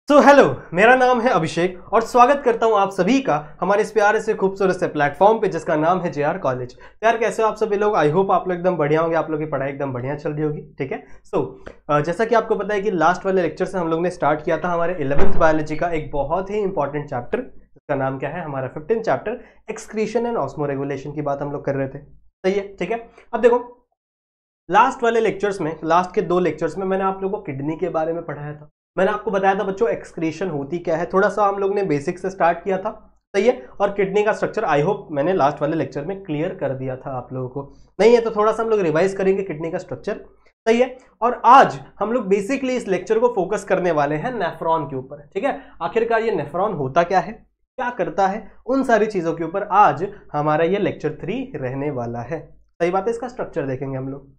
Hello, मेरा नाम है अभिषेक और स्वागत करता हूं आप सभी का हमारे इस प्यारे से खूबसूरत से प्लेटफॉर्म पे जिसका नाम है जेआर कॉलेज। यार कैसे हो आप सभी लोग? आई होप आप लोग एकदम बढ़िया होंगे, आप लोग की पढ़ाई एकदम बढ़िया चल रही होगी। ठीक है। जैसा कि आपको पता है कि लास्ट वाले लेक्चर से हम लोग ने स्टार्ट किया था हमारे 11th बायोलॉजी का एक बहुत ही इंपॉर्टेंट चैप्टर, जिसका नाम क्या है, हमारा 15th chapter excretion and osmoregulation की बात हम लोग कर रहे थे। सही है, ठीक है। अब देखो, लास्ट वाले लेक्चर्स में, लास्ट के 2 लेक्चर्स में मैंने आप लोगों को किडनी के बारे में पढ़ाया था। मैंने आपको बताया था बच्चों एक्सक्रीशन होती क्या है, थोड़ा सा हम लोग ने बेसिक से स्टार्ट किया था। सही है। और किडनी का स्ट्रक्चर आई होप मैंने लास्ट वाले लेक्चर में क्लियर कर दिया था आप लोगों को। नहीं है तो थोड़ा सा हम लोग रिवाइज करेंगे किडनी का स्ट्रक्चर। सही है। और आज हम लोग बेसिकली इस लेक्चर को फोकस करने वाले हैं नेफ्रॉन के ऊपर। ठीक है। आखिरकार ये नेफ्रॉन होता क्या है, क्या करता है, उन सारी चीजों के ऊपर आज हमारा ये लेक्चर 3 रहने वाला है। सही बात है। इसका स्ट्रक्चर देखेंगे हम लोग।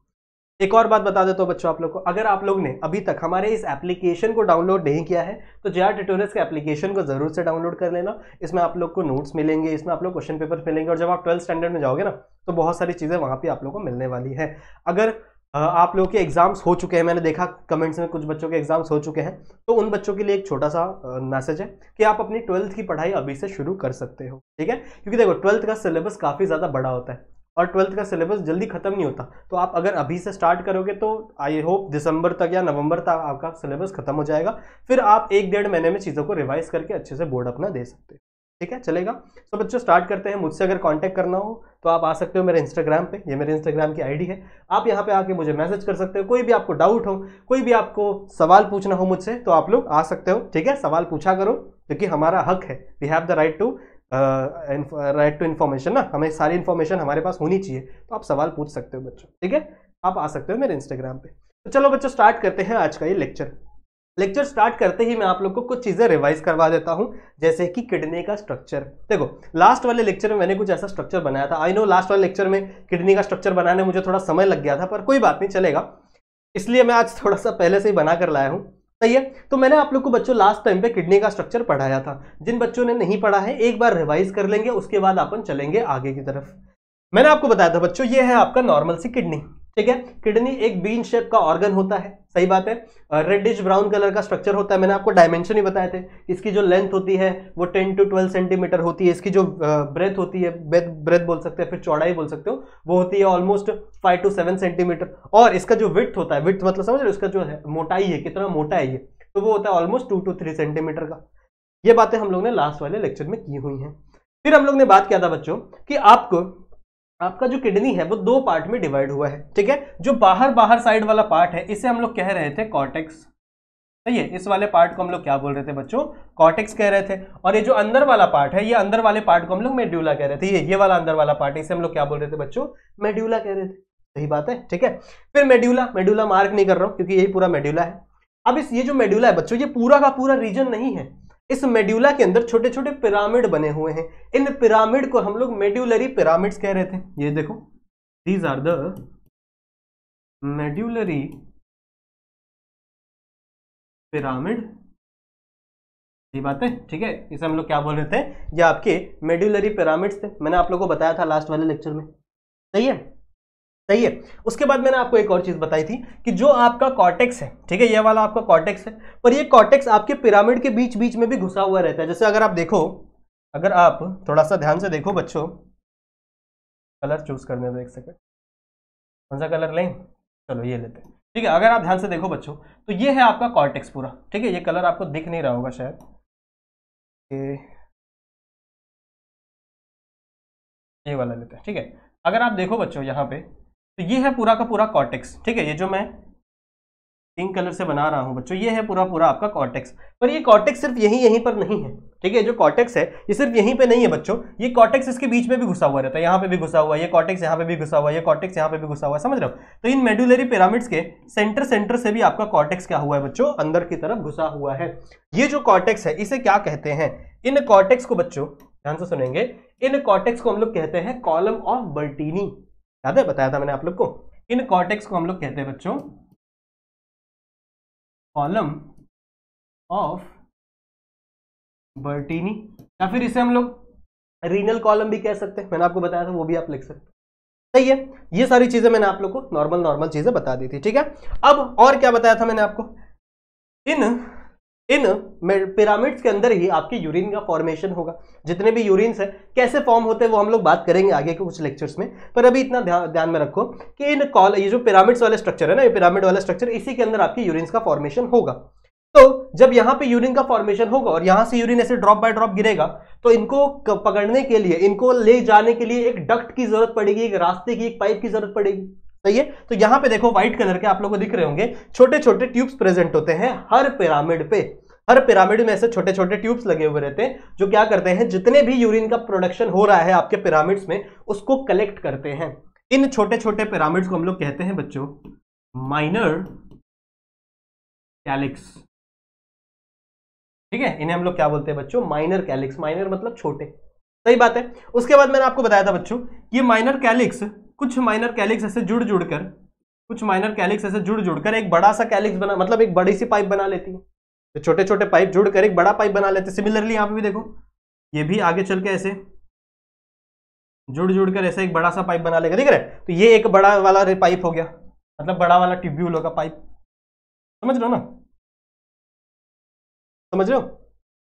एक और बात बता देता हूं बच्चों आप लोग को, अगर आप लोग ने अभी तक हमारे इस एप्लीकेशन को डाउनलोड नहीं किया है तो जेआर ट्यूटोरियल्स के एप्लीकेशन को जरूर से डाउनलोड कर लेना। इसमें आप लोग को नोट्स मिलेंगे, इसमें आप लोग क्वेश्चन पेपर मिलेंगे, और जब आप 12th स्टैंडर्ड में जाओगे ना तो बहुत सारी चीजें वहां पे आप लोग को मिलने वाली है। अगर आप लोगों के एग्जाम्स हो चुके हैं, मैंने देखा कमेंट्स में कुछ बच्चों के एग्जाम्स हो चुके हैं, तो उन बच्चों के लिए एक छोटा सा मैसेज है कि आप अपनी 12th की पढ़ाई अभी से शुरू कर सकते हो। ठीक है। क्योंकि देखो 12th का सिलेबस काफी ज्यादा बड़ा होता है और 12th का सिलेबस जल्दी खत्म नहीं होता। तो आप अगर अभी से स्टार्ट करोगे तो आई होप दिसंबर तक या नवंबर तक आपका सिलेबस खत्म हो जाएगा। फिर आप 1-1.5 महीने में चीज़ों को रिवाइज करके अच्छे से बोर्ड अपना दे सकते हो। ठीक है, चलेगा। तो बच्चों स्टार्ट करते हैं। मुझसे अगर कांटेक्ट करना हो तो आप आ सकते हो मेरे इंस्टाग्राम पे, ये मेरे इंस्टाग्राम की आईडी है। आप यहाँ पे आके मुझे मैसेज कर सकते हो। कोई भी आपको डाउट हो, कोई भी आपको सवाल पूछना हो मुझसे, तो आप लोग आ सकते हो। ठीक है, सवाल पूछा करो, क्योंकि हमारा हक है, we have the right to information ना, हमें सारी इन्फॉर्मेशन हमारे पास होनी चाहिए। तो आप सवाल पूछ सकते हो बच्चों। ठीक है, आप आ सकते हो मेरे इंस्टाग्राम पे। तो चलो बच्चों स्टार्ट करते हैं आज का ये लेक्चर स्टार्ट करते ही मैं आप लोग को कुछ चीजें रिवाइज करवा देता हूं, जैसे कि किडनी का स्ट्रक्चर। देखो लास्ट वाले लेक्चर में मैंने कुछ ऐसा स्ट्रक्चर बनाया था। आई नो लास्ट वाले लेक्चर में किडनी का स्ट्रक्चर बनाने में मुझे थोड़ा समय लग गया था, पर कोई बात नहीं, चलेगा। इसलिए मैं आज थोड़ा सा पहले से ही बना कर लाया हूं। सही है। तो मैंने आप लोग को बच्चों लास्ट टाइम पे किडनी का स्ट्रक्चर पढ़ाया था। जिन बच्चों ने नहीं पढ़ा है एक बार रिवाइज कर लेंगे, उसके बाद अपन चलेंगे आगे की तरफ। मैंने आपको बताया था बच्चों, ये है आपका नॉर्मल सी किडनी। ठीक है। किडनी एक बीन शेप का ऑर्गन होता है। सही बात है। रेडिश ब्राउन कलर का स्ट्रक्चर होता है। मैंने आपको डायमेंशन ही बताए थे। इसकी जो लेंथ होती है वो 10 to 12 सेंटीमीटर होती है। इसकी जो ब्रेथ होती है, ब्रेथ बोल सकते हैं, फिर चौड़ाई बोल सकते हो, वो होती है ऑलमोस्ट 5 to 7 सेंटीमीटर। और इसका जो विड्थ होता है, विड्थ मतलब समझ रहे हो, इसका जो है मोटाई है, कितना मोटा है ये, तो वो होता है ऑलमोस्ट 2 to 3 सेंटीमीटर का। ये बातें हम लोग ने लास्ट वाले लेक्चर में की हुई हैं। फिर हम लोग ने बात किया था बच्चों कि आपका जो किडनी है वो 2 पार्ट में डिवाइड हुआ है। ठीक है। जो बाहर साइड वाला पार्ट है, इसे हम लोग कह रहे थे कॉर्टेक्स। सही है। इस वाले पार्ट को हम लोग क्या बोल रहे थे बच्चों? कॉर्टेक्स कह रहे थे। और ये जो अंदर वाला पार्ट है, ये अंदर वाले पार्ट को हम लोग मेड्यूला कह रहे थे। ये वाला अंदर वाला पार्ट, इसे हम लोग क्या बोल रहे थे बच्चों? मेड्यूला कह रहे थे। सही बात है। ठीक है। फिर मेड्यूला मार्क नहीं कर रहा हूं क्योंकि यही पूरा मेड्यूला है। अब ये जो मेड्यूला है बच्चों, ये पूरा का पूरा रीजन नहीं है। इस मेड्यूला के अंदर छोटे छोटे पिरामिड बने हुए हैं। इन पिरामिड को हम लोग मेड्यूलरी पिरामिड्स कह रहे थे। ये देखो, these are the medullary pyramid। ये बात है। ठीक है। इसे हम लोग क्या बोल रहे थे? ये आपके मेड्यूलरी पिरामिड्स थे। मैंने आप लोगों को बताया था लास्ट वाले लेक्चर में। सही है। सही है। उसके बाद मैंने आपको एक और चीज बताई थी कि जो आपका कॉर्टेक्स है, ठीक है, ये वाला आपका कॉर्टेक्स है, पर ये कॉर्टेक्स आपके पिरामिड के बीच बीच में भी घुसा हुआ रहता है। जैसे अगर आप देखो, अगर आप थोड़ा सा ध्यान से देखो बच्चों, कलर चूज करने दो एक सेकंड, कौन सा कलर लें? चलो ये लेते हैं। ठीक है। अगर आप ध्यान से देखो बच्चों, तो ये है आपका कॉर्टेक्स पूरा। ठीक है। ये कलर आपको दिख नहीं रहा होगा शायद, ये वाला लेते हैं। ठीक है। अगर आप देखो बच्चों यहाँ पे, तो ये है पूरा का पूरा कॉर्टेक्स। ठीक है। ये जो मैं पिंक कलर से बना रहा हूं बच्चों, ये है पूरा पूरा आपका कॉर्टेक्स। पर ये कॉर्टेक्स सिर्फ यहीं पर नहीं है। ठीक है। जो कॉर्टेक्स है ये सिर्फ यहीं पे नहीं है बच्चों, ये कॉर्टेक्स इसके बीच में भी घुसा हुआ रहता है। यहाँ पे भी घुसा हुआ है, ये कॉर्टेक्स यहाँ पे भी घुसा हुआ है, ये कॉर्टेक्स यहाँ पे भी घुसा हुआ है। समझ रहे हो? तो इन मेडुलरी पिरामिड्स के सेंटर से भी आपका कॉर्टेक्स क्या हुआ है बच्चों? अंदर की तरफ घुसा हुआ है। ये जो कॉर्टेक्स है इसे क्या कहते हैं? इन कॉर्टेक्स को बच्चों ध्यान से सुनेंगे, इन कॉर्टेक्स को हम लोग कहते हैं कॉलम ऑफ बर्टीनी। याद है, बताया था मैंने आप लोग को। इन कॉर्टेक्स को हम लोग कहते हैं बच्चों कॉलम ऑफ बर्टीनी, या फिर इसे हम लोग रीनल कॉलम भी कह सकते हैं। मैंने आपको बताया था, वो भी आप लिख सकते हैं। सही है। ये सारी चीजें मैंने आप लोग को नॉर्मल चीजें बता दी थी। ठीक है। अब और क्या बताया था मैंने आपको? इन इन पिरामिड्स के अंदर ही आपके यूरिन का फॉर्मेशन होगा। जितने भी यूरिन्स है कैसे फॉर्म होते हैं वो हम लोग बात करेंगे आगे के कुछ लेक्चर्स में, पर अभी इतना ध्यान में रखो कि इन ये जो पिरामिड्स वाले स्ट्रक्चर है ना, ये पिरामिड वाला स्ट्रक्चर, इसी के अंदर आपके यूरिन्स का फॉर्मेशन होगा। तो जब यहाँ पे यूरिन का फॉर्मेशन होगा और यहां से यूरिन ऐसे ड्रॉप बाय ड्रॉप गिरेगा, तो इनको पकड़ने के लिए, इनको ले जाने के लिए एक डक्ट की जरूरत पड़ेगी, एक रास्ते की, एक पाइप की जरूरत पड़ेगी। सही है। तो यहां पे देखो व्हाइट कलर के आप लोगों को दिख रहे होंगे छोटे छोटे ट्यूब्स प्रेजेंट होते हैं हर पिरामिड पे। हर पिरामिड में ऐसे छोटे छोटे ट्यूब्स लगे हुए रहते हैं जो क्या करते हैं, जितने भी यूरिन का प्रोडक्शन हो रहा है आपके पिरामिड्स में उसको कलेक्ट करते हैं। इन छोटे छोटे पिरामिड्स को हम लोग कहते हैं बच्चों माइनर कैलिक्स। ठीक है, इन्हें हम लोग क्या बोलते हैं बच्चों, माइनर कैलिक्स। माइनर मतलब छोटे। सही बात है। उसके बाद मैंने आपको बताया था बच्चों, ये माइनर कैलिक्स, कुछ माइनर कैलिक्स ऐसे जुड़ जुड़कर, कुछ माइनर कैलिक्स ऐसे जुड़ जुड़कर एक बड़ा सा कैलिक्स बना, मतलब एक बड़ी सी पाइप बना लेती है। तो छोटे छोटे पाइप जुड़कर एक बड़ा पाइप बना लेते हैं। सिमिलरली यहां पे भी देखो, ये भी आगे चल के ऐसे जुड़ जुड़कर ऐसे एक बड़ा सा पाइप बना लेगा, दिख रहा है। तो ये एक बड़ा वाला पाइप हो गया, मतलब बड़ा वाला ट्यूब्यूल होगा, पाइप। समझ रहे हो ना, समझ रहे हो।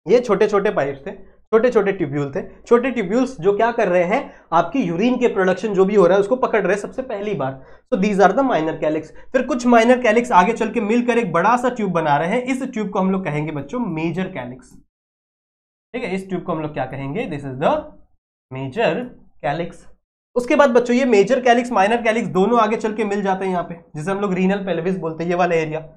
ये छोटे छोटे पाइप थे, छोटे छोटे ट्यूब्यूल थे। छोटे ट्यूब्यूल्स जो क्या कर रहे हैं, आपकी यूरिन के प्रोडक्शन जो भी हो रहा है उसको पकड़ रहे हैं सबसे पहली बार। So these are the minor calyx. फिर कुछ माइनर कैलिक्स आगे चल के मिलकर एक बड़ा सा ट्यूब बना रहे हैं। इस ट्यूब को हम लोग कहेंगे बच्चों मेजर कैलिक्स। ठीक है, इस ट्यूब को हम लोग क्या कहेंगे, this is the major calyx. उसके बाद बच्चों ये मेजर कैलिक्स माइनर कैलिक्स दोनों आगे चल के मिल जाते हैं यहाँ पे, जिसे हम लोग रीनल पेल्विस बोलते हैं। ये वाला एरिया,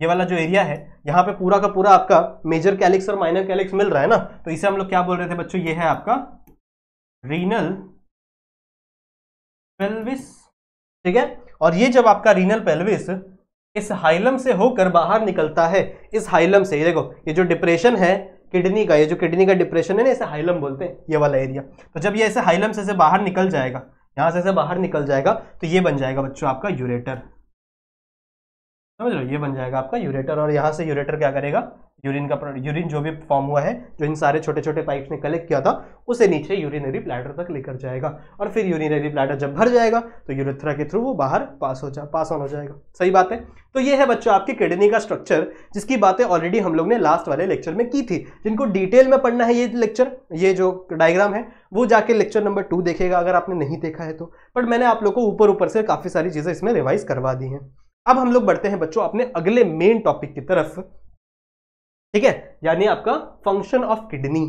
ये वाला जो एरिया है, यहाँ पे पूरा का पूरा आपका मेजर कैलिक्स और माइनर कैलिक्स मिल रहा है ना, तो इसे हम लोग क्या बोल रहे थे बच्चों, ये है आपका रीनल पेल्विस। ठीक है, और ये जब आपका रीनल पेल्विस इस हाइलम से होकर बाहर निकलता है, इस हाइलम से, ये देखो ये जो डिप्रेशन है किडनी का, ये जो किडनी का डिप्रेशन है ना, इसे हाइलम बोलते हैं, ये वाला एरिया। तो जब ये ऐसे हाइलम से बाहर निकल जाएगा, यहां से बाहर निकल जाएगा, तो ये बन जाएगा बच्चों आपका यूरेटर। समझ लो, ये बन जाएगा आपका यूरेटर। और यहां से यूरेटर क्या करेगा, यूरिन जो भी फॉर्म हुआ है, जो इन सारे छोटे छोटे पाइप्स ने कलेक्ट किया था, उसे नीचे यूरिनरी ब्लैडर तक लेकर जाएगा। और फिर यूरिनरी ब्लैडर जब भर जाएगा तो यूरेथ्रा के थ्रू वो बाहर पास ऑन हो जाएगा। सही बात है। तो ये है बच्चों आपकी किडनी का स्ट्रक्चर, जिसकी बातें ऑलरेडी हम लोग ने लास्ट वाले लेक्चर में की थी। जिनको डिटेल में पढ़ना है ये लेक्चर, ये जो डायग्राम है, वो जाके लेक्चर नंबर 2 देखेगा अगर आपने नहीं देखा है तो। बट मैंने आप लोग को ऊपर ऊपर से काफी सारी चीजें इसमें रिवाइज करवा दी हैं। अब हम लोग बढ़ते हैं बच्चों अपने अगले मेन टॉपिक की तरफ। ठीक है, यानी आपका फंक्शन ऑफ किडनी।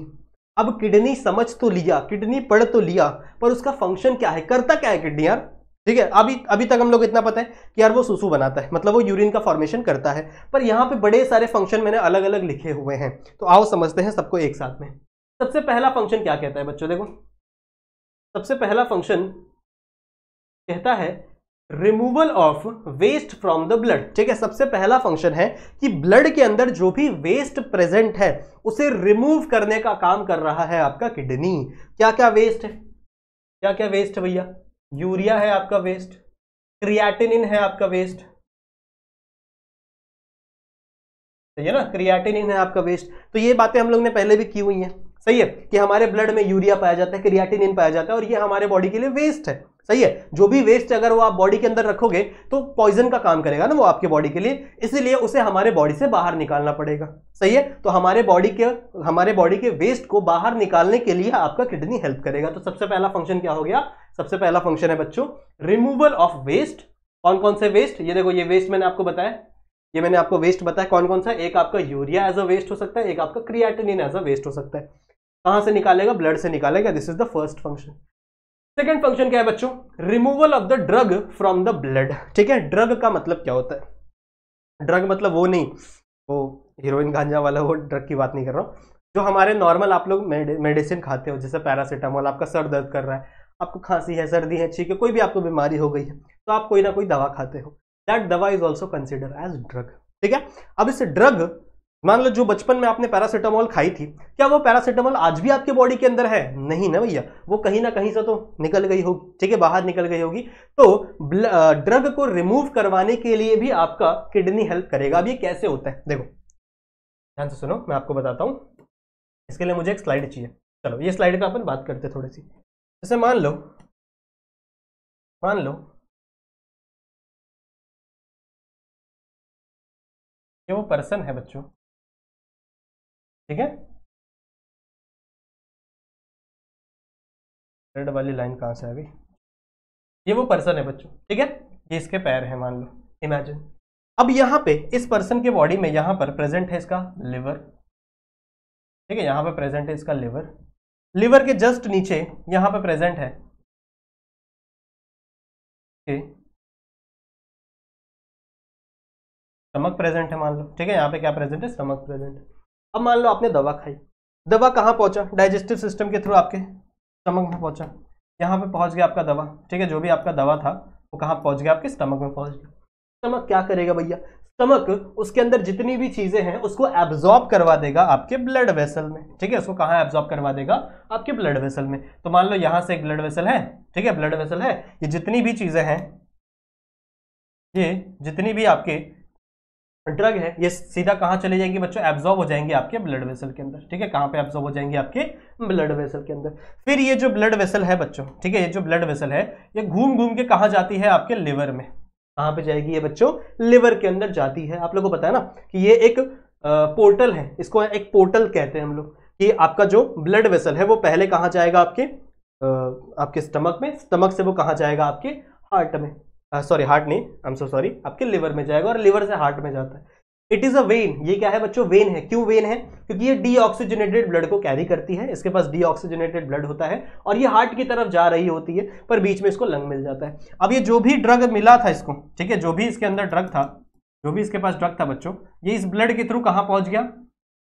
अब किडनी समझ तो लिया, किडनी पढ़ तो लिया, पर उसका फंक्शन क्या है, करता क्या है किडनी यार। ठीक है, अभी तक हम लोग इतना पता है कि यार वो सुसु बनाता है, मतलब वो यूरिन का फॉर्मेशन करता है। पर यहां पे बड़े सारे फंक्शन मैंने अलग अलग लिखे हुए हैं, तो आओ समझते हैं सबको एक साथ में। सबसे पहला फंक्शन क्या कहता है बच्चों, देखो सबसे पहला फंक्शन कहता है removal of waste from the blood. ठीक है, सबसे पहला फंक्शन है कि ब्लड के अंदर जो भी वेस्ट प्रेजेंट है उसे रिमूव करने का काम कर रहा है आपका किडनी। क्या क्या वेस्ट है, क्या क्या वेस्ट है भैया, यूरिया है आपका वेस्ट, क्रिएटिनिन है आपका वेस्ट, सही है ना, क्रिएटिनिन है आपका वेस्ट। तो ये बातें हम लोग ने पहले भी की हुई हैं। सही है, कि हमारे ब्लड में यूरिया पाया जाता है, क्रिएटिनिन पाया जाता है, और ये हमारे बॉडी के लिए वेस्ट है। सही है, जो भी वेस्ट अगर वो आप बॉडी के अंदर रखोगे तो पॉइजन का काम करेगा ना वो आपके बॉडी के लिए, इसीलिए उसे हमारे बॉडी से बाहर निकालना पड़ेगा। सही है, तो हमारे बॉडी के वेस्ट को बाहर निकालने के लिए आपका किडनी हेल्प करेगा। तो सबसे पहला फंक्शन क्या हो गया, सबसे पहला फंक्शन है बच्चों रिमूवल ऑफ वेस्ट। कौन कौन से वेस्ट, ये देखो ये वेस्ट मैंने आपको बताया, ये मैंने आपको वेस्ट बताया कौन कौन सा, एक आपका यूरिया एज अ वेस्ट हो सकता है, एक आपका क्रिएटिनिन एज अ वेस्ट हो सकता है। कहां से निकालेगा, ब्लड से निकालेगा। This is the first function. Second function क्या है बच्चों, removal of the drug from the blood. ठीक है, ड्रग का मतलब क्या होता है, ड्रग मतलब वो नहीं, वो हीरोइन गांजा वाला वो ड्रग की बात नहीं कर रहा हूं, जो हमारे नॉर्मल आप लोग मेडिसिन खाते हो, जैसे पैरासीटामोल, आपका सर दर्द कर रहा है, आपको खांसी है, सर्दी है, छींक है, कोई भी आपको बीमारी हो गई है, तो आप कोई ना कोई दवा खाते हो, दैट दवा is also consider as drug. ठीक है, अब इस ड्रग, मान लो जो बचपन में आपने पैरासीटामोल खाई थी, क्या वो पैरासीटामोल आज भी आपके बॉडी के अंदर है, नहीं ना भैया, वो कहीं ना कहीं से तो निकल गई होगी। ठीक है, बाहर निकल गई होगी। तो ड्रग को रिमूव करवाने के लिए भी आपका किडनी हेल्प करेगा। अब ये कैसे होता है, देखो ध्यान से सुनो, मैं आपको बताता हूं। इसके लिए मुझे एक स्लाइड चाहिए। चलो ये स्लाइड पे अपन बात करते हैं थोड़ी सी। जैसे मान लो ये वो पर्सन है बच्चों, ठीक है, रेड वाली लाइन कहां से आ गई, ये वो पर्सन है बच्चों, ठीक है, ये इसके पैर है मान लो, इमेजिन। अब यहां पे इस पर्सन के बॉडी में यहां पर प्रेजेंट है इसका लिवर, ठीक है, यहां पे प्रेजेंट है इसका लिवर, लिवर के जस्ट नीचे यहां पे प्रेजेंट है स्टमक प्रेजेंट है मान लो, ठीक है, यहाँ पे क्या प्रेजेंट है, स्टमक प्रेजेंट है। अब मान लो आपने दवा खाई, दवा कहाँ पहुंचा, डाइजेस्टिव सिस्टम के थ्रू आपके स्टमक में पहुंचा, यहाँ पे पहुंच गया आपका दवा, ठीक है, जो भी आपका दवा था वो कहाँ पहुंच गया, आपके स्टमक में पहुंच गया। स्टमक क्या करेगा भैया, स्टमक उसके अंदर जितनी भी चीजें हैं उसको एब्जॉर्ब करवा देगा आपके ब्लड वेसल में, ठीक है, उसको कहाँ एब्जॉर्ब करवा देगा, आपके ब्लड वेसल में। तो मान लो यहां से एक ब्लड वेसल है, ठीक है, ब्लड वेसल है, ये जितनी भी चीजें हैं, ये जितनी भी आपके ड्रग है, ये सीधा कहां चली जाएंगी बच्चों, एब्जॉर्ब हो जाएंगे आपके ब्लड वेसल के अंदर, ठीक है, कहां पे एब्जॉर्ब हो जाएंगे, आपके ब्लड वेसल के अंदर। फिर ये जो ब्लड वेसल है बच्चों, ठीक है, ये जो ब्लड वेसल है ये घूम घूम के कहां जाती है, आपके लिवर में, कहां पे जाएगी ये बच्चों, लिवर के अंदर जाती है। आप लोगों को पता है ना कि ये एक पोर्टल है, इसको एक पोर्टल कहते हैं हम लोग, कि आपका जो ब्लड वेसल है वो पहले कहां जाएगा, आपके स्टमक में, स्टमक से वो कहां जाएगा, आपके हार्ट में, सॉरी हार्ट नहीं, आई एम सो सॉरी, आपके लिवर में जाएगा और लिवर से हार्ट में जाता है। इट इज अ वेन, ये क्या है बच्चों, वेन है। क्यों वेन है, क्योंकि ये डीऑक्सीजनेटेड ब्लड को कैरी करती है, इसके पास डीऑक्सीजनेटेड ब्लड होता है और ये हार्ट की तरफ जा रही होती है, पर बीच में इसको लंग मिल जाता है। अब ये जो भी ड्रग मिला था इसको, ठीक है, जो भी इसके अंदर ड्रग था, जो भी इसके पास ड्रग था बच्चों, ये इस ब्लड के थ्रू कहां पहुंच गया,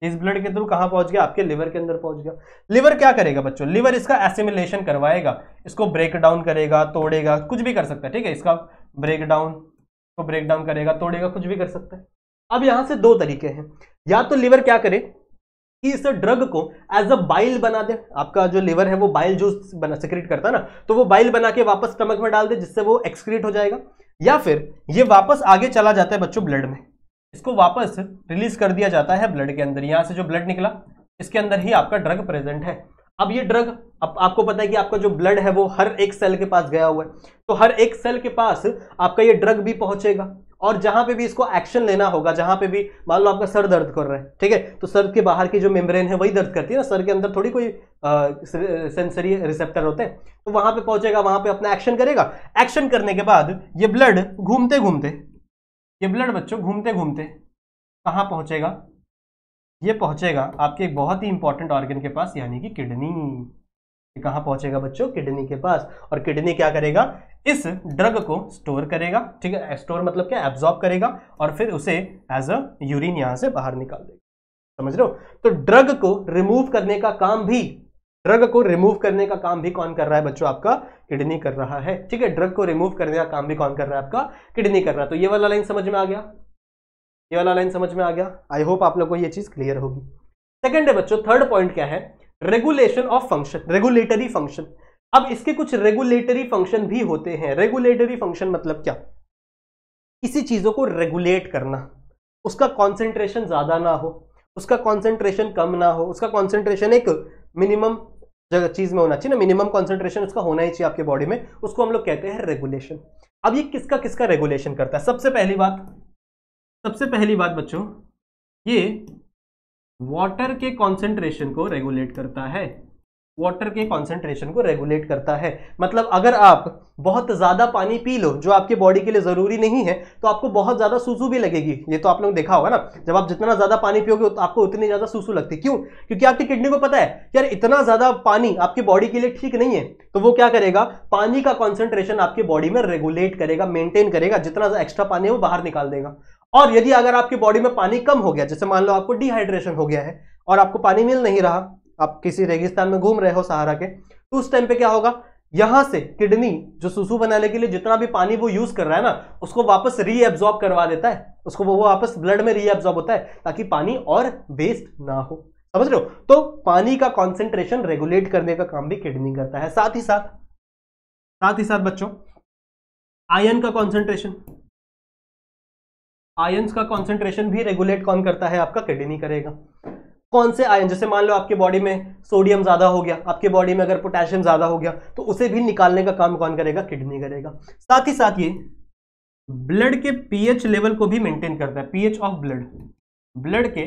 इस ब्लड के थ्रू कहां पहुंच गया, आपके लिवर के अंदर पहुंच गया। लिवर क्या करेगा बच्चों, लिवर इसका एसिमिलेशन करवाएगा, इसको ब्रेक डाउन करेगा, तोड़ेगा, कुछ भी कर सकता है, ठीक है, इसका ब्रेक डाउन करेगा, तोड़ेगा, कुछ भी कर सकता है। अब यहां से दो तरीके हैं, या तो लिवर क्या करे कि इस ड्रग को एज अ बाइल बना दे, आपका जो लिवर है वो बाइल जूस बना सिक्रीट करता है ना, तो वो बाइल बना के वापस स्टमक में डाल दे, जिससे वो एक्सक्रीट हो जाएगा, या फिर ये वापस आगे चला जाता है बच्चों ब्लड में, इसको वापस रिलीज कर दिया जाता है ब्लड के अंदर। यहां से जो ब्लड निकला इसके अंदर ही आपका ड्रग प्रेजेंट है। अब ये ड्रग, अब आपको पता है कि आपका जो ब्लड है वो हर एक सेल के पास गया हुआ है, तो हर एक सेल के पास आपका ये ड्रग भी पहुंचेगा, और जहां पे भी इसको एक्शन लेना होगा, जहां पे भी मान लो आपका सर दर्द कर रहा है, ठीक है, तो सर के बाहर की जो मेम्ब्रेन है वही दर्द करती है ना, सर के अंदर थोड़ी कोई सेंसरी रिसेप्टर होते हैं, तो वहां पे पहुंचेगा, वहां पे अपना एक्शन करेगा। एक्शन करने के बाद ये ब्लड घूमते घूमते, ये ब्लड बच्चों घूमते घूमते कहां पहुंचेगा, ये पहुंचेगा आपके एक बहुत ही इंपॉर्टेंट ऑर्गन के पास, यानी कि किडनी। कहां पहुंचेगा बच्चों, किडनी के पास, और किडनी क्या करेगा, इस ड्रग को स्टोर करेगा, ठीक है, स्टोर मतलब क्या, एब्जॉर्ब करेगा, और फिर उसे एज अ यूरिन यहां से बाहर निकाल देगा, समझ रहे हो। तो ड्रग को रिमूव करने का काम भी, कौन कर रहा है बच्चों, आपका किडनी कर रहा है, ठीक है, ड्रग को रिमूव करने का काम भी कौन कर रहा है, आपका किडनी कर रहा है। तो ये वाला लाइन समझ में आ गया, ये वाला लाइन समझ में आ गया, आई होप आप लोगों को ये चीज क्लियर होगी। सेकंड है बच्चों, थर्ड पॉइंट क्या है, regulation of function, regulatory function. अब इसके कुछ रेगुलेटरी फंक्शन भी होते हैं। रेगुलेटरी फंक्शन मतलब क्या, किसी चीजों को रेगुलेट करना, उसका कॉन्सेंट्रेशन ज्यादा ना हो, उसका कॉन्सेंट्रेशन कम ना हो, उसका कॉन्सेंट्रेशन एक मिनिमम जगह चीज में होना चाहिए ना, मिनिमम कॉन्सेंट्रेशन उसका होना ही चाहिए आपके बॉडी में, उसको हम लोग कहते हैं रेगुलेशन। अब ये किसका किसका रेगुलेशन करता है, सबसे पहली बात बच्चों, ये वाटर के कॉन्सेंट्रेशन को रेगुलेट करता है, वाटर के कॉन्सेंट्रेशन को रेगुलेट करता है। मतलब अगर आप बहुत ज्यादा पानी पी लो जो आपके बॉडी के लिए जरूरी नहीं है, तो आपको बहुत ज्यादा सूसू भी लगेगी। ये तो आप लोगों ने देखा होगा ना, जब आप जितना ज्यादा पानी पियोगे तो आपको उतनी ज्यादा सूसू लगती है। क्यों? क्योंकि आपकी किडनी को पता है यार इतना ज्यादा पानी आपकी बॉडी के लिए ठीक नहीं है, तो वो क्या करेगा, पानी का कॉन्सेंट्रेशन आपकी बॉडी में रेगुलेट करेगा, मेंटेन करेगा, जितना एक्स्ट्रा पानी है वो बाहर निकाल देगा। और यदि अगर आपकी बॉडी में पानी कम हो गया, जैसे मान लो आपको डिहाइड्रेशन हो गया है और आपको पानी मिल नहीं रहा, आप किसी रेगिस्तान में घूम रहे हो सहारा के, तो उस टाइम पे क्या होगा, यहां से किडनी जो सुसु बनाने के लिए जितना भी पानी वो यूज कर रहा है ना, उसको वापस रीएब्जॉर्ब करवा देता है, उसको वो वापस ब्लड में रीएब्जॉर्ब होता है ताकि पानी और वेस्ट ना हो। समझ रहे हो? तो पानी का कॉन्सेंट्रेशन रेगुलेट करने का काम भी किडनी करता है। साथ ही साथ बच्चों आयन का कॉन्सेंट्रेशन, आयंस का कॉन्सेंट्रेशन भी रेगुलेट कौन करता है, आपका किडनी करेगा। कौन से आयन, जैसे मान लो आपके बॉडी में सोडियम ज्यादा हो गया, आपके बॉडी में अगर पोटेशियम ज्यादा हो गया, तो उसे भी निकालने का काम कौन करेगा, किडनी करेगा। साथ ही साथ ये ब्लड के पीएच लेवल को भी मेंटेन करता है, पीएच ऑफ ब्लड, ब्लड के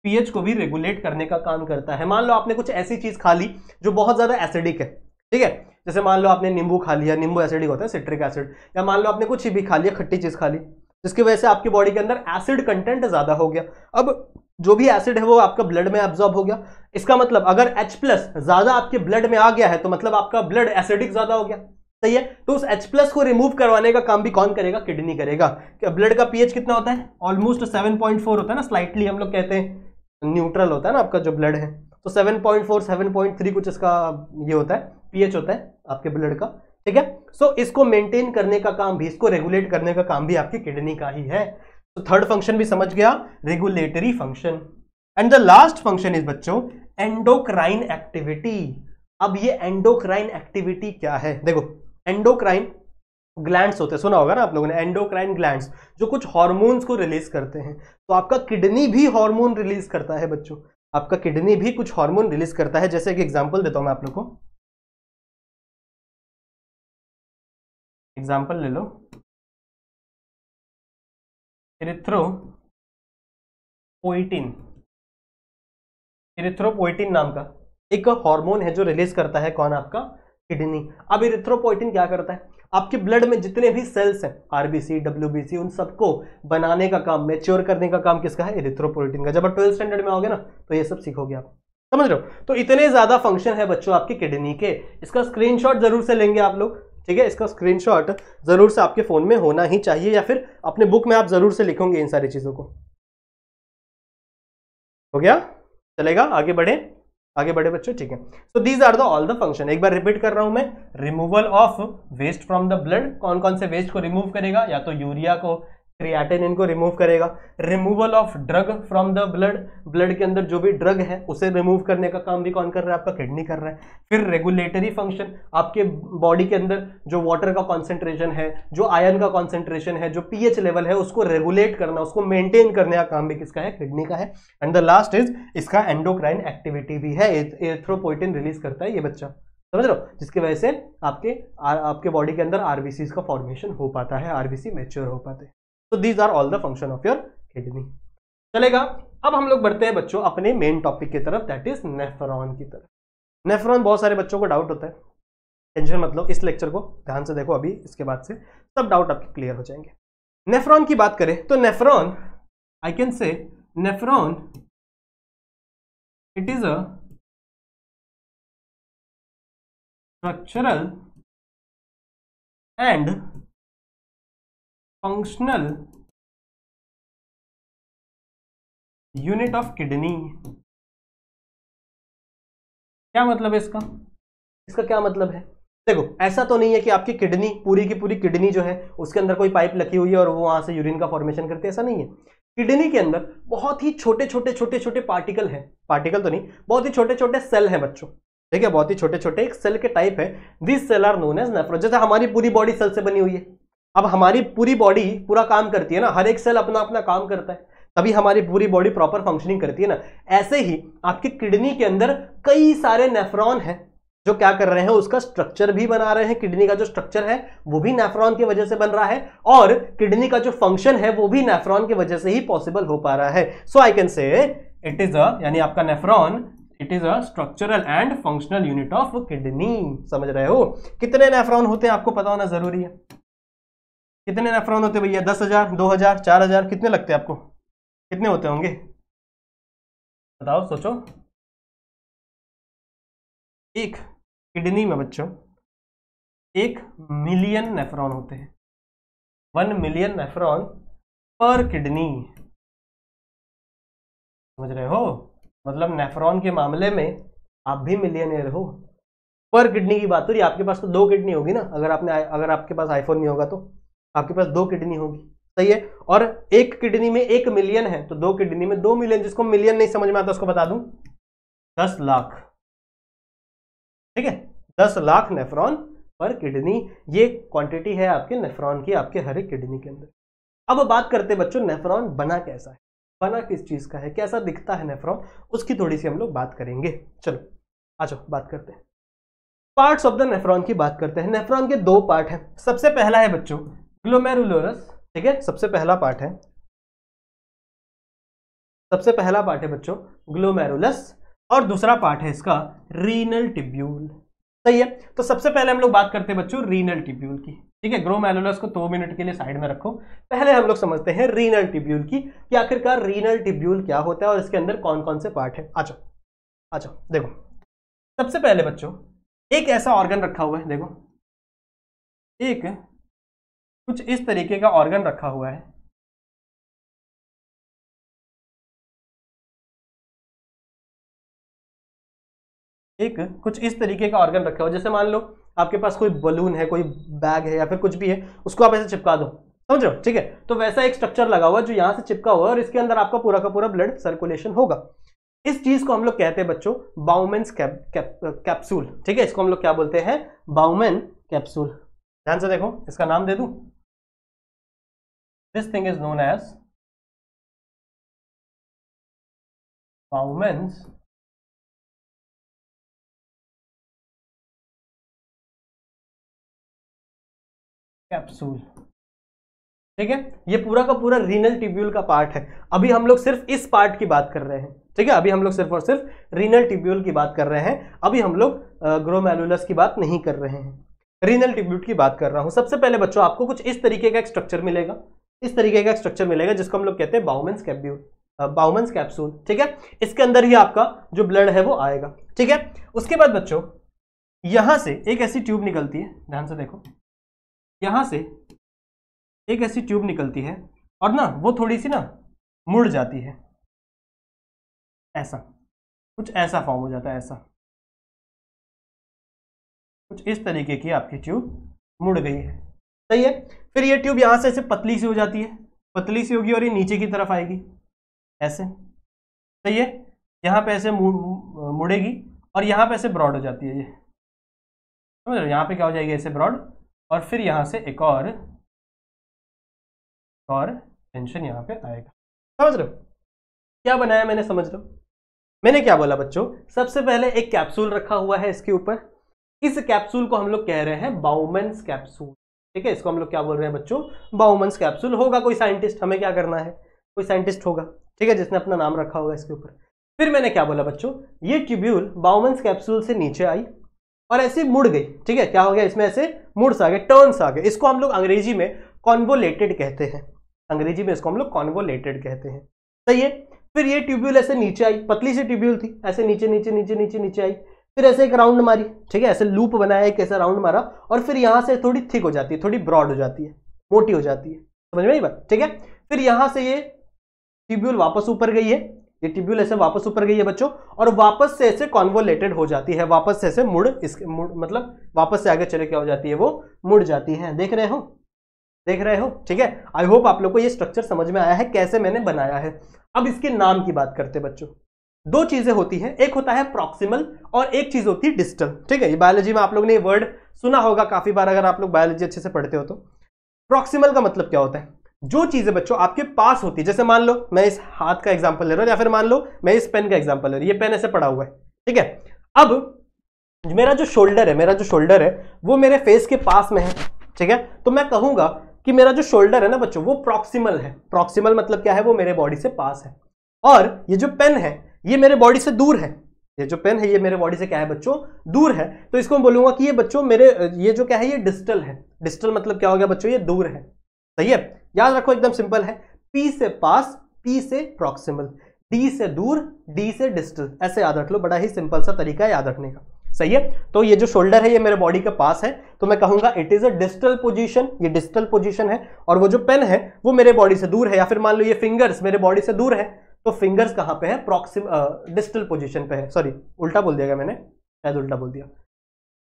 पीएच को भी रेगुलेट करने का काम करता है। मान लो आपने कुछ ऐसी चीज खा ली जो बहुत ज्यादा एसिडिक है, ठीक है, जैसे मान लो आपने नींबू खा लिया, नींबू एसिडिक होता है, सिट्रिक एसिड, या मान लो आपने कुछ भी खा लिया, खट्टी चीज खा ली, जिसकी वजह से आपकी बॉडी के अंदर एसिड कंटेंट ज्यादा हो गया। अब जो भी एसिड है वो आपका ब्लड में एब्जॉर्ब हो गया। इसका मतलब अगर H+ ज्यादा आपके ब्लड में आ गया है तो मतलब आपका ब्लड एसिडिक ज्यादा हो गया, सही है। तो उस H+ को रिमूव करवाने का काम भी कौन करेगा? किडनी करेगा। ब्लड का पीएच कितना होता है? ऑलमोस्ट 7.4 होता है ना, स्लाइटली हम लोग कहते हैं न्यूट्रल होता है ना आपका जो ब्लड है, तो 7.4 7.3 कुछ इसका ये होता है, पीएच होता है आपके ब्लड का, ठीक है। सो इसको मेंटेन करने का काम भी, इसको रेगुलेट करने का काम भी आपकी किडनी का ही है। तो थर्ड फंक्शन भी समझ गया, regulatory function. And the last function is बच्चों एंडोक्राइन एक्टिविटी। अब ये एंडोक्राइन एक्टिविटी क्या है? देखो, एंडोक्राइन ग्लैंड्स होते हैं, सुना होगा ना आप लोगों ने, एंडोक्राइन ग्लैंड्स जो कुछ हार्मोन्स को रिलीज करते हैं। तो आपका किडनी भी हार्मोन रिलीज करता है बच्चों, आपका किडनी भी कुछ हार्मोन रिलीज करता है। जैसे कि एग्जांपल देता हूं मैं आप लोग को, एग्जांपल ले लो, इरिथ्रोपोइटिन। इरिथ्रोपोइटिन नाम का एक हार्मोन है जो रिलीज करता है कौन? आपका किडनी। अब इरिथ्रोपोइटिन क्या करता है? आपके ब्लड में जितने भी सेल्स हैं, आरबीसी, डब्ल्यूबीसी, उन सबको बनाने का काम, मैच्योर करने का काम किसका है? इरिथ्रोपोइटिन का। जब आप 12th स्टैंडर्ड में आओगे ना तो ये सब सीखोगे आप, समझ रहे हो। तो इतने ज्यादा फंक्शन है बच्चों आपकी किडनी के। इसका स्क्रीनशॉट जरूर से लेंगे आप लोग, ठीक है। इसका स्क्रीनशॉट जरूर से आपके फोन में होना ही चाहिए, या फिर अपने बुक में आप जरूर से लिखोगे इन सारी चीजों को। हो गया? चलेगा? आगे बढ़े, आगे बढ़े बच्चों, ठीक है। तो these are the all the function. एक बार रिपीट कर रहा हूं मैं, removal of waste from the blood, कौन कौन से वेस्ट को रिमूव करेगा? या तो यूरिया को, क्रिएटिनिन इनको रिमूव करेगा। Removal of drug from the blood, blood के अंदर जो भी ड्रग है उसे रिमूव करने का काम भी कौन कर रहा है? आपका किडनी कर रहा है। फिर रेगुलेटरी फंक्शन, आपके बॉडी के अंदर जो वाटर का कॉन्सेंट्रेशन है, जो आयरन का कॉन्सेंट्रेशन है, जो पीएच लेवल है, उसको रेगुलेट करना, उसको मेंटेन करने का काम भी किसका है? किडनी का है। एंड द लास्ट इज इसका एंडोक्राइन एक्टिविटी भी है, एरिथ्रोपोइटिन रिलीज करता है ये बच्चा, समझ रहे हो, जिसकी वजह से आपके बॉडी के अंदर आरबीसी का फॉर्मेशन हो पाता है, आरबीसी मैच्योर हो पाते हैं। So these are all the function of your kidney. चलेगा? अब हम लोग बढ़ते हैं बच्चों अपने मेन टॉपिक की तरफ, दैट इज नेफ्रॉन की तरफ। नेफ्रॉन बहुत सारे बच्चों को डाउट होता है, टेंशन मत लो, इस लेक्चर को ध्यान से देखो, अभी इसके बाद से सब डाउट आपके क्लियर हो जाएंगे। नेफ्रॉन की बात करें तो नेफ्रॉन, आई कैन से nephron it is a structural and functional unit of kidney. क्या मतलब है इसका? इसका क्या मतलब है? देखो, ऐसा तो नहीं है कि आपकी किडनी पूरी की पूरी किडनी जो है उसके अंदर कोई पाइप लगी हुई है और वो वहां से यूरिन का फॉर्मेशन करती है, ऐसा नहीं है। किडनी के अंदर बहुत ही छोटे छोटे पार्टिकल हैं, पार्टिकल तो नहीं, बहुत ही छोटे छोटे सेल हैं बच्चों, ठीक है, बहुत ही छोटे छोटे एक सेल के टाइप है। This cell are known as nephron. जैसे हमारी पूरी बॉडी सेल से बनी हुई है, अब हमारी पूरी बॉडी पूरा काम करती है ना, हर एक सेल अपना अपना काम करता है, तभी हमारी पूरी बॉडी प्रॉपर फंक्शनिंग करती है ना। ऐसे ही आपकी किडनी के अंदर कई सारे नेफ्रॉन हैं जो क्या कर रहे हैं? उसका स्ट्रक्चर भी बना रहे हैं। किडनी का जो स्ट्रक्चर है वो भी नेफ्रॉन की वजह से बन रहा है, और किडनी का जो फंक्शन है वो भी नेफ्रॉन की वजह से ही पॉसिबल हो पा रहा है। So I can say it is a, यानी आपका nephron it is a structural and functional unit of kidney. समझ रहे हो? कितने नेफ्रॉन होते हैं आपको पता होना जरूरी है। कितने नेफ्रॉन होते हैं भैया? 10,000, 2,000, 4,000, कितने लगते हैं आपको? कितने होते होंगे? बताओ, सोचो। एक किडनी में बच्चों 1 मिलियन नेफ्रॉन होते हैं, 1 मिलियन नेफ्रॉन पर किडनी। समझ रहे हो? मतलब नेफ्रॉन के मामले में आप भी मिलियनियर हो। पर किडनी की बात हो रही है, आपके पास तो 2 किडनी होगी ना, अगर आपके पास आईफोन नहीं होगा तो आपके पास 2 किडनी होगी, सही है। और एक किडनी में 1 मिलियन है तो 2 किडनी में 2 मिलियन। जिसको मिलियन नहीं समझ में आता उसको बता दूं, 10 लाख, ठीक है, 10 लाख नेफ्रॉन पर किडनी। ये क्वांटिटी है आपके नेफ्रॉन की, आपके हर एक किडनी के अंदर। अब बात करते हैं बच्चों नेफ्रॉन बना कैसा है, बना किस चीज का है, कैसा दिखता है नेफ्रॉन, उसकी थोड़ी सी हम लोग बात करेंगे। चलो आ जाओ बात करते हैं, पार्ट्स ऑफ द नेफ्रॉन की बात करते हैं। नेफ्रॉन के 2 पार्ट हैं। सबसे पहला है बच्चों ग्लोमेरुलस, ठीक है, सबसे पहला पार्ट है सबसे पहला पार्ट है बच्चों ग्लोमेरुलस और दूसरा पार्ट है इसका रीनल ट्यूब्यूल। सही है, तो सबसे पहले हम लोग बात करते हैं बच्चों रीनल ट्यूब्यूल की। ठीक है, ग्लोमेरुलस को 2 मिनट के लिए साइड में रखो। पहले हम लोग समझते हैं रीनल ट्यूब्यूल की कि आखिरकार रीनल ट्यूब्यूल क्या होता है और इसके अंदर कौन कौन से पार्ट है। आ जाओ देखो, सबसे पहले बच्चों एक ऐसा ऑर्गन रखा हुआ है, देखो एक कुछ इस तरीके का ऑर्गन रखा हुआ है। एक कुछ इस तरीके का ऑर्गन रखा हुआ, जैसे मान लो आपके पास कोई बलून है, कोई बैग है या फिर कुछ भी है, उसको आप ऐसे चिपका दो, समझ रहे हो। ठीक है, तो वैसा एक स्ट्रक्चर लगा हुआ जो यहां से चिपका हुआ है और इसके अंदर आपका पूरा का पूरा ब्लड सर्कुलेशन होगा। इस चीज को हम लोग कहते हैं बच्चों बाउमेन्स कैप्सूल। ठीक है, इसको हम लोग क्या बोलते हैं, बाउमेन कैप्सूल। ध्यान से देखो, इसका नाम दे दूं, this thing is known as Bowman's capsule. ठीक है, ये पूरा का पूरा रीनल ट्यूब्यूल का पार्ट है। अभी हम लोग सिर्फ इस पार्ट की बात कर रहे हैं। ठीक है, अभी हम लोग सिर्फ और सिर्फ रीनल ट्यूब्यूल की बात कर रहे हैं। अभी हम लोग ग्लोमेरुलस की बात नहीं कर रहे हैं, रीनल ट्यूब्यूल की बात कर रहा हूं। सबसे पहले बच्चों आपको कुछ इस तरीके का एक स्ट्रक्चर मिलेगा, इस तरीके का स्ट्रक्चर मिलेगा जिसको हम लोग कहते हैं बाउमेन्स कैप्सूल। ठीक है, इसके अंदर ही आपका जो ब्लड है वो आएगा। ठीक है, उसके बाद बच्चों यहां से एक ऐसी ट्यूब निकलती है, ध्यान से देखो, यहां से एक ऐसी ट्यूब निकलती है और ना वो थोड़ी सी ना मुड़ जाती है, ऐसा कुछ ऐसा फॉर्म हो जाता है, ऐसा कुछ इस तरीके की आपकी ट्यूब मुड़ गई है। सही है, फिर ये ट्यूब यहां से ऐसे पतली सी हो जाती है, पतली सी होगी और ये नीचे की तरफ आएगी ऐसे। सही है, यहां पे ऐसे मुड़ेगी और यहां पे ऐसे ब्रॉड हो जाती है, ये समझ रहे हो, यहां पे क्या हो जाएगी ऐसे ब्रॉड, और फिर यहां से एक और टेंशन यहां पे आएगा। समझ रहे हो क्या बनाया मैंने, समझ रहे हो मैंने क्या बोला बच्चों। सबसे पहले एक कैप्सूल रखा हुआ है इसके ऊपर, इस कैप्सूल को हम लोग कह रहे हैं बाउमेन्स कैप्सूल। ठीक है, इसको हम लोग क्या बोल रहे हैं बच्चों, बाउमेन्स कैप्सूल। होगा कोई साइंटिस्ट, हमें क्या करना है, कोई साइंटिस्ट होगा, ठीक है, जिसने अपना नाम रखा होगा इसके ऊपर। फिर मैंने क्या बोला बच्चों, ये ट्यूब्यूल बाउमेन्स कैप्सूल से नीचे आई और ऐसे मुड़ गई। ठीक है, क्या हो गया इसमें, ऐसे मुड़ आ गए, टर्न्स आ गए। इसको हम लोग अंग्रेजी में कॉन्वोलेटेड कहते हैं, अंग्रेजी में इसको हम लोग कॉन्वोलेटेड कहते हैं। सही है, फिर ये ट्यूब्यूल ऐसे नीचे आई, पतली सी ट्यूब्यूल थी, ऐसे नीचे नीचे नीचे नीचे नीचे आई, फिर ऐसे एक राउंड मारी। ठीक है, ऐसे लूप बनाया, एक ऐसा राउंड मारा और फिर यहां से थोड़ी थिक हो जाती है, थोड़ी ब्रॉड हो जाती है, मोटी हो जाती है। समझ में आई बात। ठीक है, फिर यहां से ये ट्यूब्यूल वापस ऊपर गई है, ये ट्यूब्यूल ऐसे वापस ऊपर गई है बच्चों, और वापस से ऐसे कॉन्वोलेटेड हो जाती है, वापस से ऐसे मतलब वापस से आगे चले क्या हो जाती है, वो मुड़ जाती है। देख रहे हो। ठीक है, आई होप आप लोग को ये स्ट्रक्चर समझ में आया है कैसे मैंने बनाया है। अब इसके नाम की बात करते हैं बच्चों। दो चीजें होती हैं, एक होता है प्रॉक्सिमल और एक चीज होती है डिस्टल। ठीक है, ये बायोलॉजी में आप लोग ने ये वर्ड सुना होगा काफी बार, अगर आप लोग बायोलॉजी अच्छे से पढ़ते हो तो। प्रॉक्सिमल का मतलब क्या होता है, जो चीजें बच्चों आपके पास होती है, जैसे मान लो मैं इस हाथ का एग्जांपल ले रहा हूं या फिर मान लो मैं इस पेन का एग्जांपल ले रहा हूं, ये पेन ऐसे पड़ा हुआ है। ठीक है, अब मेरा जो शोल्डर है वो मेरे फेस के पास में है। ठीक है, तो मैं कहूंगा कि मेरा जो शोल्डर है ना बच्चों वो प्रॉक्सिमल है। प्रॉक्सिमल मतलब क्या है, वो मेरे बॉडी से पास है। और ये जो पेन है ये मेरे बॉडी से दूर है, ये जो पेन है ये मेरे बॉडी से क्या है बच्चों, दूर है। तो इसको मैं बोलूंगा कि ये बच्चों मेरे, ये जो क्या है ये डिस्टल है। डिस्टल मतलब क्या हो गया बच्चों, ये दूर है। सही है, याद रखो एकदम सिंपल है, पी से पास, पी से प्रॉक्सिमल, डी से दूर, डी से डिस्टल, ऐसे याद रख लो, बड़ा ही सिंपल सा तरीका है याद रखने का। सही है, तो ये जो शोल्डर है ये मेरे बॉडी के पास है, तो मैं कहूंगा it is a distal position, ये डिस्टल पोजीशन है। और वो जो पेन है वो मेरे बॉडी से दूर है, या फिर मान लो ये फिंगर्स मेरे बॉडी से दूर है, तो फिंगर्स कहां पे है, डिस्टल पोजीशन पे है। सॉरी, उल्टा बोल दिया मैंने, शायद उल्टा बोल दिया,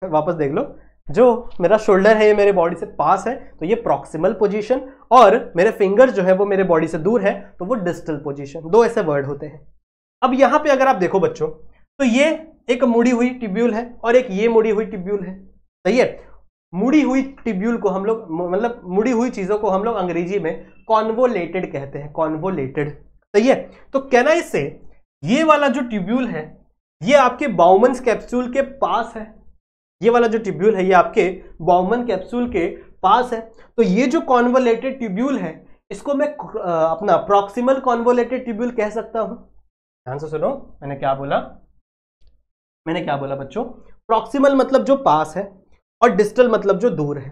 वापस देख लो। जो मेरा शोल्डर है ये मेरे बॉडी से पास है, तो ये प्रॉक्सिमल पोजीशन, और मेरे फिंगर जो है वो मेरे बॉडी से दूर है, तो वो डिस्टल पोजीशन। दो ऐसे वर्ड होते हैं। अब यहां पे अगर आप देखो बच्चों, तो ये एक मुड़ी हुई ट्यूब्यूल है और एक ये मुड़ी हुई ट्यूब्यूल है। सही है, मुड़ी हुई ट्यूब्यूल को हम लोग, मतलब मुड़ी हुई चीजों को हम लोग अंग्रेजी में कॉन्वोलेटेड कहते हैं, कॉन्वोलेटेड। सही है, तो कहना इससे ये वाला जो ट्यूब्यूल है ये आपके बाउमेन्स कैप्सूल के पास है, ये वाला जो ट्यूब्यूल है ये आपके बाउमेन कैप्सूल के पास है। तो ये जो कॉन्वोलेटेड ट्यूब्यूल है इसको मैं अपना प्रॉक्सिमल कॉन्वोलेटेड ट्यूब्यूल कह सकता हूं। ध्यान से सुनो, मैंने क्या बोला बच्चों? प्रॉक्सिमल मतलब जो पास है और डिस्टल मतलब जो दूर है।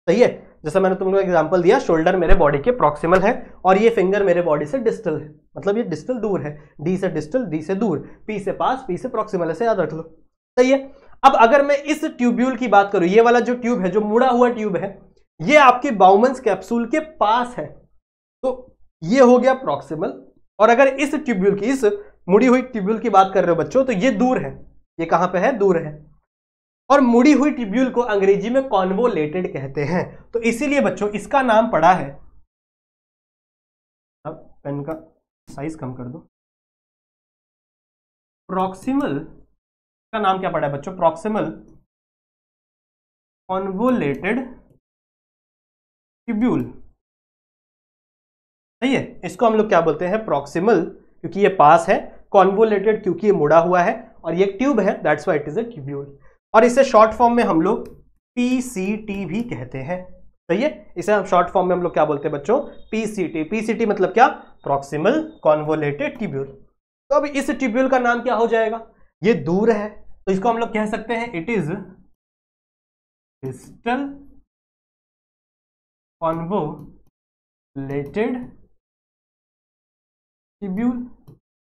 सही है, जैसा मैंने तुम लोग एग्जांपल दिया, शोल्डर मेरे बॉडी के प्रॉक्सिमल है और ये फिंगर मेरे बॉडी से डिस्टल है, मतलब ये डिस्टल दूर है। डी से डिस्टल, डी से दूर, पी से पास, पी से प्रॉक्सिमल, ऐसे याद रख लो। सही है। अब अगर मैं इस ट्यूब्यूल की बात करूं, ये वाला जो ट्यूब है, जो मुड़ा हुआ ट्यूब है, ये आपके बाउमन्स कैप्सूल के पास है, तो ये हो गया प्रॉक्सिमल। और अगर इस ट्यूब्यूल की, इस मुड़ी हुई ट्यूब्यूल की बात कर रहे हो बच्चों, तो ये दूर है। ये कहां पे है? दूर है। और मुड़ी हुई ट्यूब्यूल को अंग्रेजी में कॉन्वोलेटेड कहते हैं। तो इसीलिए बच्चों इसका नाम पड़ा है, अब पेन का साइज कम कर दो, प्रॉक्सिमल का नाम क्या पड़ा है बच्चों? Proximal convoluted tubule. सही है, इसको हम लोग क्या बोलते हैं? प्रॉक्सिमल, क्योंकि ये पास है, कॉन्वोलेटेड क्योंकि ये मुड़ा हुआ है, और ये ट्यूब है, that's why it is a tubule. और इसे शॉर्ट फॉर्म में हम लोग पीसीटी भी कहते हैं। सही है, इसे हम शॉर्ट फॉर्म में हम लोग क्या बोलते हैं बच्चों? पीसीटी। पीसीटी मतलब क्या? Proximal convoluted tubule. तो अब इस ट्यूब्यूल का नाम क्या हो जाएगा? ये दूर है, तो इसको हम लोग कह सकते हैं it is distal convoluted tubule.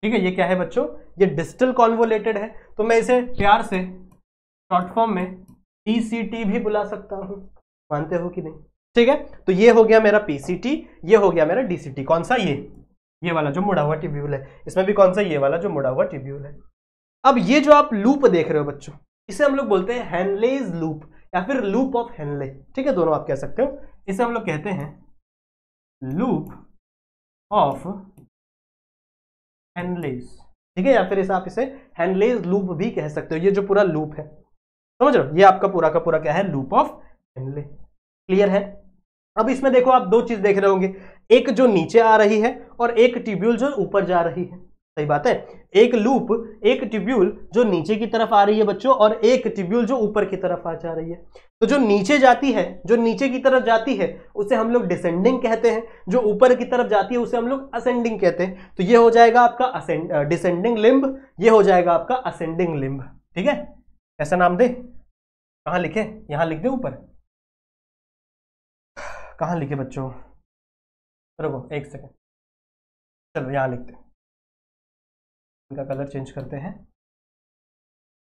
ठीक है, ये क्या है बच्चों? ये डिस्टल कॉन्वोलेटेड है, तो मैं इसे प्यार से शॉर्ट फॉर्म में पीसीटी भी बुला सकता हूं। मानते हो कि नहीं? ठीक है, तो ये हो गया मेरा पीसीटी, ये हो गया मेरा डीसीटी। कौन सा? ये वाला जो मुड़ा हुआ ट्यूब्यूल है। इसमें भी कौन सा? ये वाला जो मुड़ा हुआ ट्यूब्यूल है। अब ये जो आप लूप देख रहे हो बच्चों, इसे हम लोग बोलते हैं हेनलेज लूप या फिर लूप ऑफ हेनले। ठीक है, दोनों आप कह सकते हो। इसे हम लोग कहते हैं लूप ऑफ हेनलेज। ठीक है, या फिर इसे आप इसे हेनलेज लूप भी कह सकते हो। ये जो पूरा लूप है, समझ रहे हो, ये आपका पूरा का पूरा क्या है? Loop of Henle. क्लियर है? अब इसमें देखो, आप दो चीज देख रहे होंगे, एक जो नीचे आ रही है और एक ट्यूब्यूल जो ऊपर जा रही है। सही बात है, एक लूप, एक ट्यूब्यूल जो नीचे की तरफ आ रही है बच्चों, और एक ट्यूब्यूल जो ऊपर की तरफ आ जा रही है। तो जो नीचे जाती है, जो नीचे की तरफ जाती है, उसे हम लोग डिसेंडिंग कहते हैं। जो ऊपर की तरफ जाती है उसे हम लोग असेंडिंग कहते हैं। तो ये हो जाएगा आपका डिसेंडिंग लिम्ब, ये हो जाएगा आपका असेंडिंग लिम्ब। ठीक है, ऐसा नाम दे। कहां लिखे? यहां लिख दे ऊपर। कहां लिखे बच्चों? रुको एक सेकेंड, चलो यहां लिखते हैं। इनका कलर चेंज करते हैं,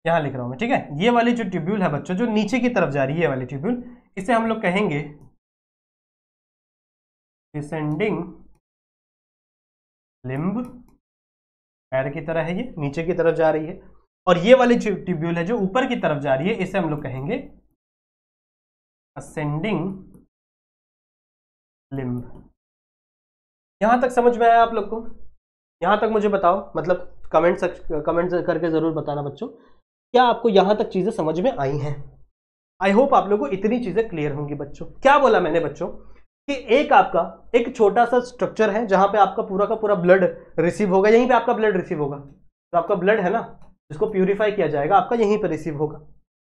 यहां लिख रहा हूं मैं। ठीक है, ये वाली जो ट्यूब्यूल है बच्चों, जो नीचे की तरफ जा रही है, ये वाली ट्यूब्यूल, इसे हम लोग कहेंगे डिसेंडिंग लिम्ब। पैर की तरह है, ये नीचे की तरफ जा रही है। और ये वाली ट्यूब्यूल है जो ऊपर की तरफ जा रही है, इसे हम लोग कहेंगे असेंडिंग लिम्ब। यहां तक समझ में आया आप लोग को? यहां तक मुझे बताओ, मतलब कमेंट करके जरूर बताना बच्चों, क्या आपको यहां तक चीजें समझ में आई हैं? आई होप आप लोगों को इतनी चीजें क्लियर होंगी बच्चों। क्या बोला मैंने बच्चों? कि एक आपका एक छोटा सा स्ट्रक्चर है जहां पे आपका पूरा का पूरा ब्लड रिसीव होगा। यहीं पे आपका ब्लड रिसीव होगा, तो आपका ब्लड है ना, जिसको प्यूरिफाई किया जाएगा, आपका यहीं पे रिसीव होगा।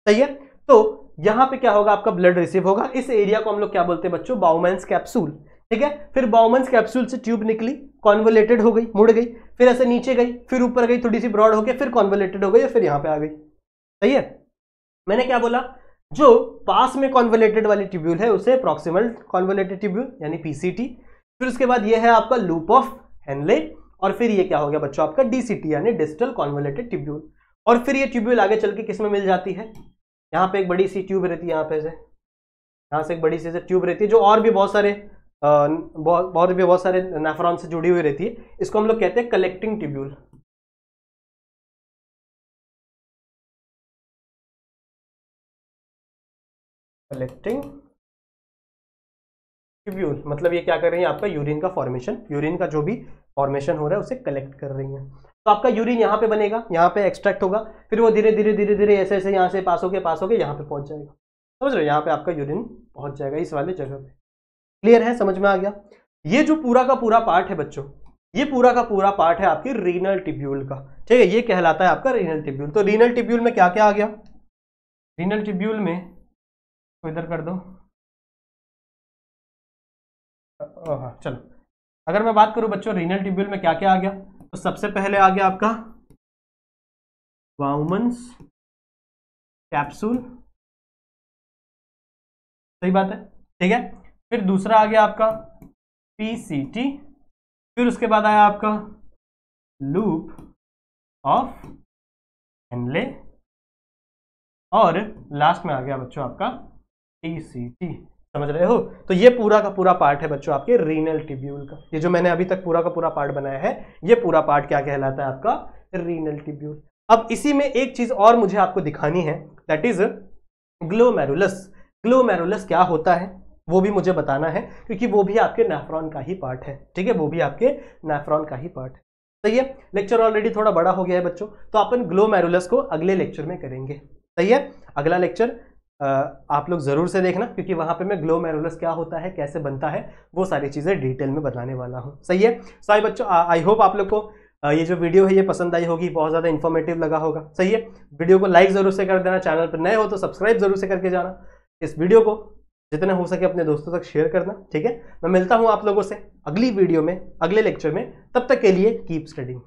सही है, तो यहां पे क्या होगा? आपका ब्लड रिसीव होगा। इस एरिया को हम लोग क्या बोलते हैं बच्चों? बाउमन्स कैप्सूल। ठीक है, फिर बाउमन्स कैप्सूल से ट्यूब निकली, कॉन्वोलेटेड हो गई, मुड़ गई, फिर ऐसे नीचे गई, फिर ऊपर गई, थोड़ी सी ब्रॉड होकर फिर कॉन्वोलेटेड हो गई और फिर यहां पे आ गई। सही है, मैंने क्या बोला? जो पास में कॉन्वोलेटेड वाली ट्यूब्यूल है उसे प्रॉक्सिमल कॉन्वोलेटेड ट्यूब्यूल यानी पीसीटी। फिर उसके बाद ये है आपका लूप ऑफ हेनले, और फिर ये क्या हो गया बच्चों? आपका डीसीटी यानी डिस्टल कॉन्वोलेटेड ट्यूब्यूल। और फिर ये ट्यूब्यूल आगे चल के किस में मिल जाती है? यहाँ पे एक बड़ी सी ट्यूब रहती है, यहाँ पे से, यहाँ से एक बड़ी सी ट्यूब रहती है जो और भी बहुत सारे नेफ्रॉन से जुड़ी हुई रहती है। इसको हम लोग कहते हैं कलेक्टिंग ट्यूब्यूल। कलेक्टिंग ट्यूब्यूल मतलब ये क्या कर रही है? आपका यूरिन का फॉर्मेशन, यूरिन का जो भी फॉर्मेशन हो रहा है उसे कलेक्ट कर रही है। तो आपका यूरिन यहाँ पे बनेगा, यहाँ पे एक्सट्रैक्ट होगा, फिर वो धीरे धीरे धीरे धीरे ऐसे ऐसे यहाँ से पास होके यहाँ पे पहुंच जाएगा। समझ रहे हो? यहाँ पे आपका यूरिन पहुंच जाएगा इस वाले जगह पे। क्लियर है? समझ में आ गया? ये जो पूरा का पूरा पार्ट है बच्चों, ये पूरा का पूरा पार्ट है आपकी रीनल ट्यूब्यूल का। ठीक है, ये कहलाता है आपका रीनल ट्यूब्यूल। तो रीनल ट्यूब्यूल में क्या क्या आ गया? रीनल ट्यूब्यूल में तो इधर कर दो, हाँ चलो, अगर मैं बात करूं बच्चों रीनल ट्यूब्यूल में क्या क्या आ गया, तो सबसे पहले आ गया आपका बाउमन्स कैप्सूल, सही बात है, ठीक है। फिर दूसरा आ गया आपका पीसीटी, फिर उसके बाद आया आपका लूप ऑफ हेनले, और लास्ट में आ गया बच्चों आपका टीसीटी। समझ रहे हो? तो ये पूरा का पूरा पार्ट है बच्चों आपके रीनल ट्यूब्यूल का। ये जो मैंने अभी तक पूरा का पूरा पार्ट बनाया है, ये पूरा पार्ट क्या कहलाता है आपका रीनल ट्यूब्यूल। अब इसी में एक चीज और मुझे आपको दिखानी है, दैट इज ग्लोमेरुलस। ग्लोमेरुलस क्या होता है वो भी मुझे बताना है, क्योंकि वो भी आपके नेफ्रॉन का ही पार्ट है, ठीक है, वो भी आपके नेफ्रॉन का ही पार्ट है। सही है, लेक्चर ऑलरेडी थोड़ा बड़ा हो गया है बच्चों, तो अपन ग्लोमेरुलस को अगले लेक्चर में करेंगे। सही है, अगला लेक्चर आप लोग जरूर से देखना, क्योंकि वहां पे मैं ग्लोमेरुलस क्या होता है, कैसे बनता है, वो सारी चीजें डिटेल में बताने वाला हूं। सही है, सही बच्चों, आई होप आप लोग को ये जो वीडियो है ये पसंद आई होगी, बहुत ज्यादा इन्फॉर्मेटिव लगा होगा। सही है, वीडियो को लाइक जरूर से कर देना, चैनल पर नए हो तो सब्सक्राइब जरूर से करके जाना, इस वीडियो को जितना हो सके अपने दोस्तों तक शेयर करना, ठीक है। मैं मिलता हूं आप लोगों से अगली वीडियो में, अगले लेक्चर में, तब तक के लिए कीप स्टडीइंग।